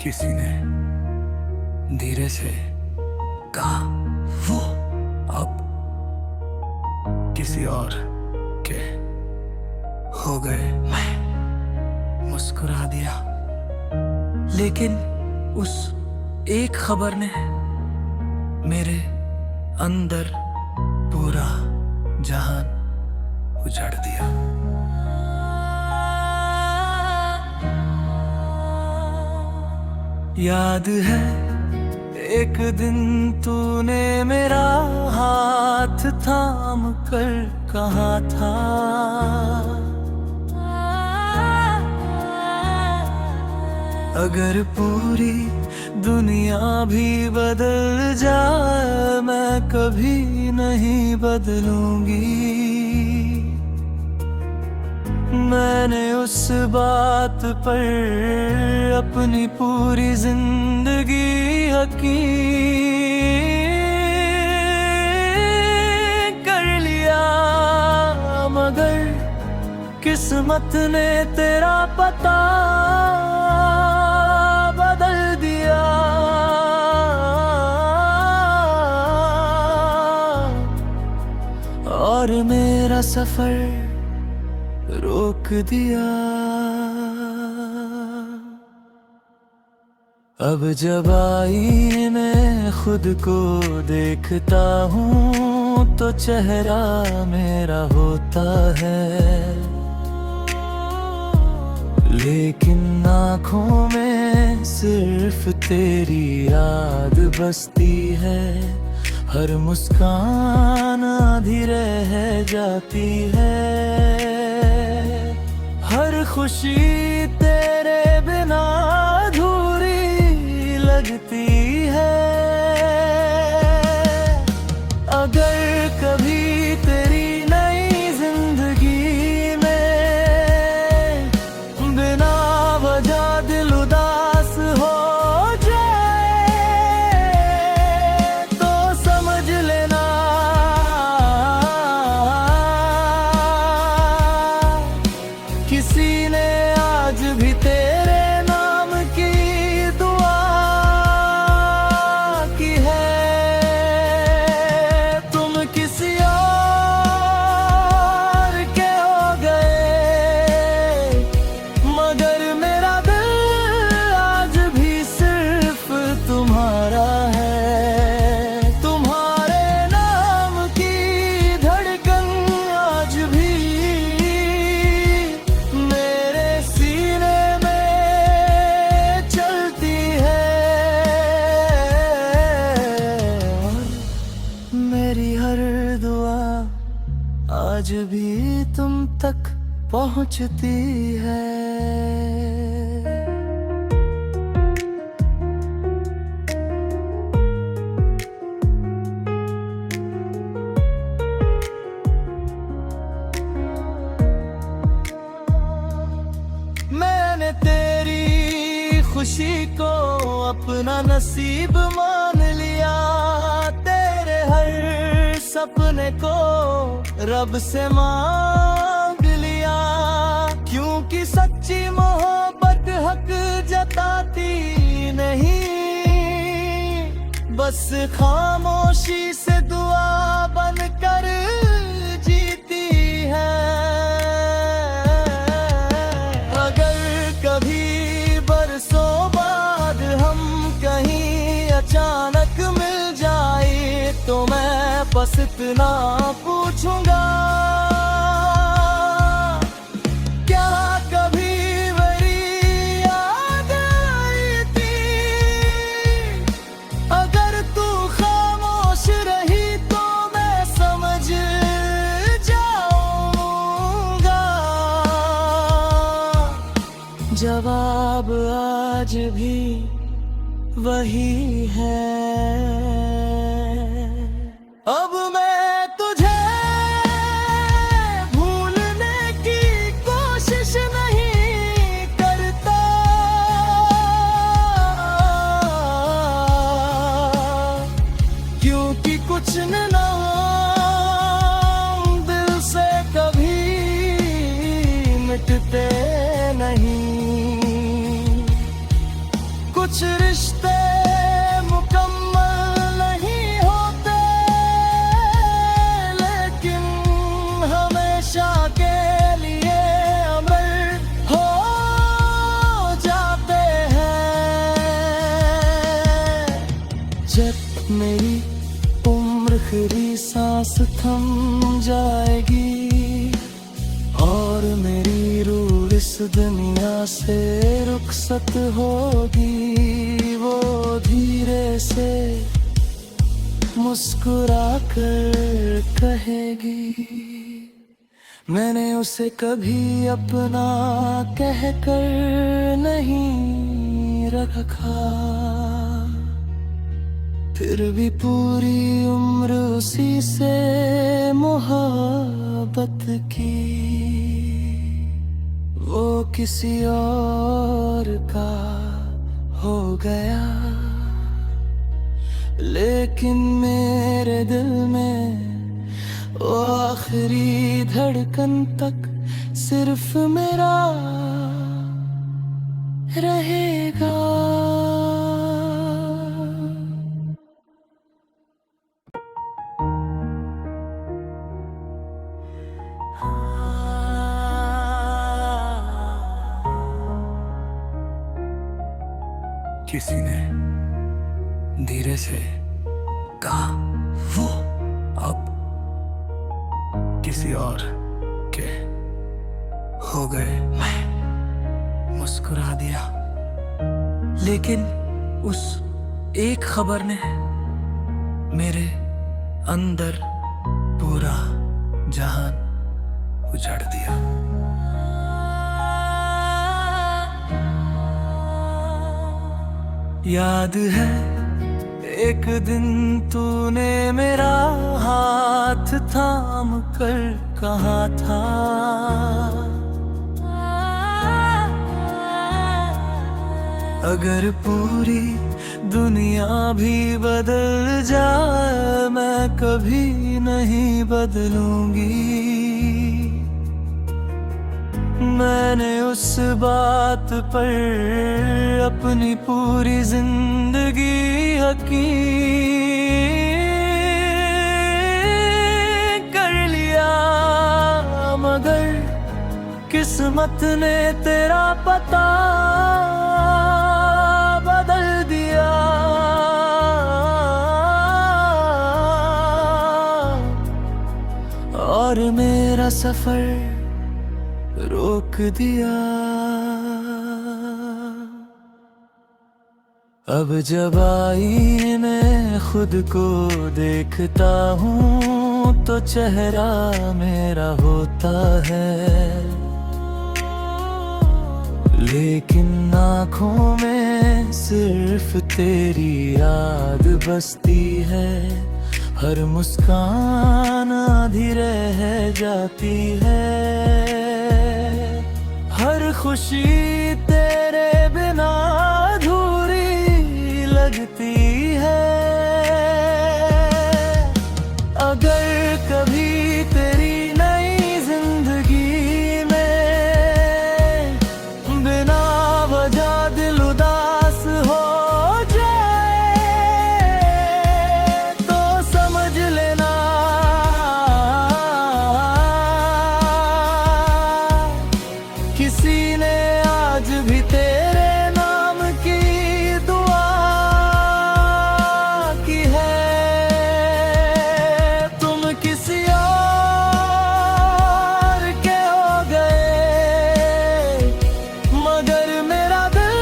किसी ने धीरे से कहा, वो अब किसी और के हो गए। मैं मुस्कुरा दिया, लेकिन उस एक खबर ने मेरे अंदर पूरा जहान उजाड़ दिया। याद है एक दिन तूने मेरा हाथ थाम कर कहा था, अगर पूरी दुनिया भी बदल जाए मैं कभी नहीं बदलूंगी। मैंने उस बात पर अपनी पूरी जिंदगी यकीन कर लिया, मगर किस्मत ने तेरा पता बदल दिया। और मेरा सफर रोक दिया। अब जब आईने में खुद को देखता हूँ तो चेहरा मेरा होता है, लेकिन आँखों में सिर्फ तेरी याद बसती है। हर मुस्कान आधी रह जाती है, हर खुशी तेरे बिना अधूरी लगती है। अगर कभी तेरी नई जिंदगी में बिना वजह दिल उदास हो किसी ने आज भी तेरे नाम की दुआ की है। तुम किसी और के हो गए, मगर मेरा दिल आज भी सिर्फ तुम्हारा है। तुम्हारे नाम की धड़कन आज भी आज भी तुम तक पहुंचती है। मैंने तेरी खुशी को अपना नसीब मान लिया, तेरे हर सपने को रब से मांग लिया, क्योंकि सच्ची मोहब्बत हक जताती नहीं, बस खामोशी से दुआ बनकर जीती है। अगर कभी बरसों बाद हम कहीं अचानक मिल जाए तो मैं बस इतना पूछूंगा, क्या कभी मेरी याद आई थी? अगर तू खामोश रही तो मैं समझ जाऊंगा। जवाब आज भी वही है। अब मैं तुझे भूलने की कोशिश नहीं करता, क्योंकि कुछ नाम दिल से कभी मिटते नहीं। कुछ कुछ रिश्ते मुकम्मल नहीं होते, लेकिन हमेशा के लिए अमर हो जाते हैं। जब मेरी उम्र खरी सांस थम जाएगी और मेरी रूह इस दुनिया से रुखसत होगी, वो धीरे से मुस्कुरा कर कहेगी, मैंने उसे कभी अपना कहकर नहीं रखा, फिर भी पूरी उम्र उसी से मोहब्बत की। वो किसी और का हो गया, लेकिन मेरे दिल में वो आखिरी धड़कन तक सिर्फ मेरा रहेगा। किसी ने धीरे से कहा, वो अब किसी और के हो गए। मैं मुस्कुरा दिया, लेकिन उस एक खबर ने मेरे अंदर पूरा जहान उजाड़ दिया। याद है एक दिन तूने मेरा हाथ थाम कर कहा था, अगर पूरी दुनिया भी बदल जाए मैं कभी नहीं बदलूंगी। मैंने उस बात पर अपनी पूरी जिंदगी यकीन कर लिया, मगर किस्मत ने तेरा पता बदल दिया। और मेरा सफर रोक दिया। अब जब आईने खुद को देखता हूँ तो चेहरा मेरा होता है, लेकिन आँखों में सिर्फ तेरी याद बसती है। हर मुस्कान आधी रह जाती है, हर खुशी तेरे बिना अधूरी लगती है। अगर कभी तेरी नई जिंदगी में बिना वजह दिल उदास हो जाए तो समझ लेना किसी ने आज भी तेरे नाम की दुआ की है। तुम किसी और के हो गए, मगर मेरा दिल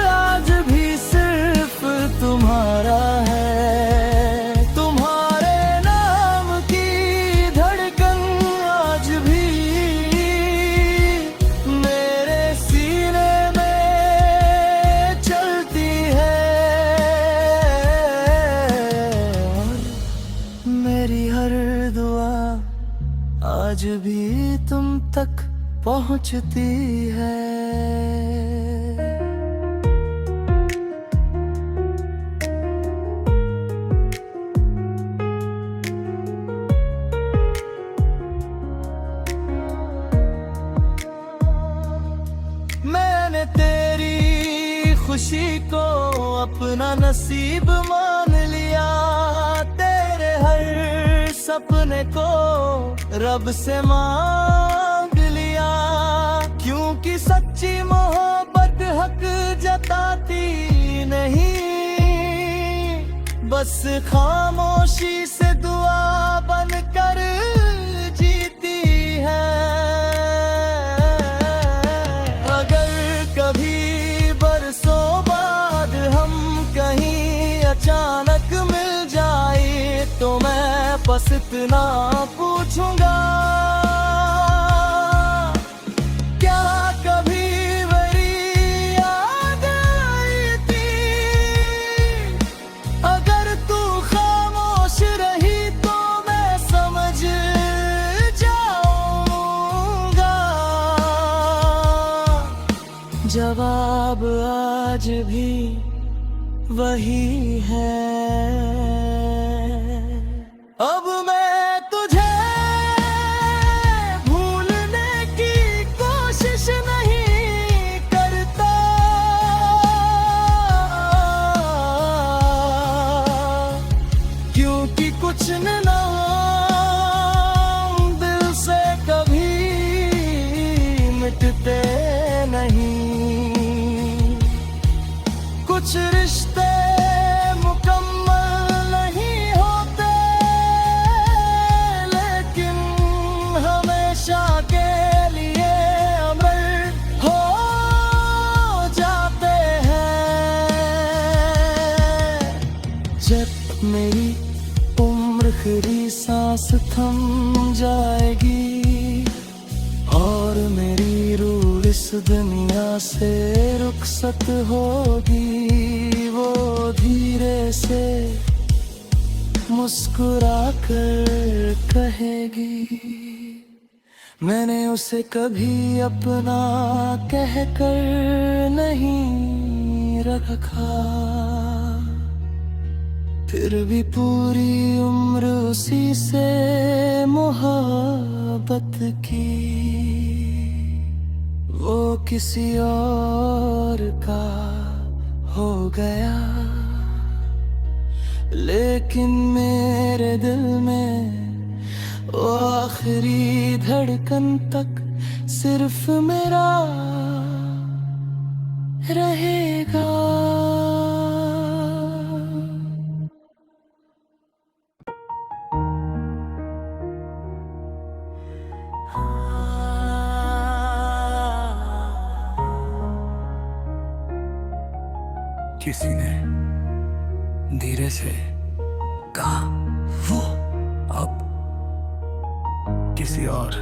आज भी सिर्फ तुम्हारा है। तुम्हारे नाम की धड़कन आज भी मेरे सीने में चलती है, और मेरी हर दुआ आज भी तुम तक पहुंचती है। मैंने तेरी खुशी को अपना नसीब मान लिया, तेरे हर सपने को रब से मांग लिया। क्योंकि सच्ची मोहब्बत हक जताती नहीं, बस खामोशी से दुआ बनकर जीती है। अगर कभी बरसों बाद हम कहीं अचानक मिल जाए, तो मैं बस इतना पूछूंगा, क्या कभी मेरी याद आई थी? अगर तू खामोश रही तो मैं समझ जाऊंगा। जवाब आज भी वही है। अब मैं तुझे भूलने की कोशिश नहीं करता, क्योंकि कुछ नाम दिल से कभी मिटते नहीं। कुछ रिश्ते मुकम्मल नहीं होते, लेकिन हमेशा के लिए अमर हो जाते हैं। जब मेरी उम्र खरी सांस थम जाएगी और मेरी रूह इस दुनिया से रुखसत होगी, वो धीरे से मुस्कुरा कर कहेगी, मैंने उसे कभी अपना कहकर नहीं रखा। फिर भी पूरी उम्र उसी से मोहब्बत की, वो किसी और का हो गया, लेकिन मेरे दिल में वो आखिरी धड़कन तक सिर्फ मेरा रहेगा। किसी ने धीरे से कहा, वो अब किसी और